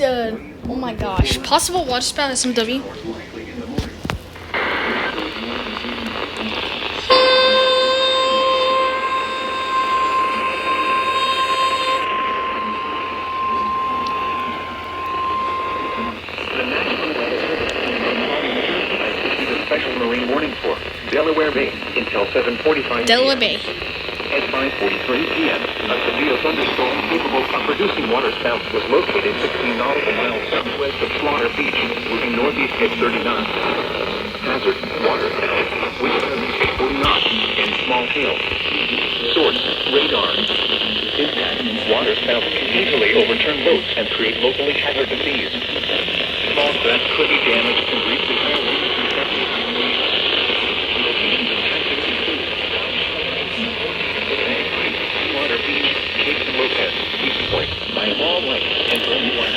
Oh my gosh. Possible water spout SMW. Special marine warning for Delaware Bay until 7:45 Delaware Bay. At 5:43 p.m., a severe thunderstorm capable of producing water spouts was located 16 nautical miles southwest of Slaughter Beach, moving northeast at 30 knots. Hazard: water spout, wind currents 40 knots, and small hail. Source: radar. Impact: water spouts can easily overturn boats and create locally hazardous seas. Small craft could be damaged and briefly higher winds and gusty locations in 1062. Water Beach, Cape Lopez, East Point, by all lights, and only one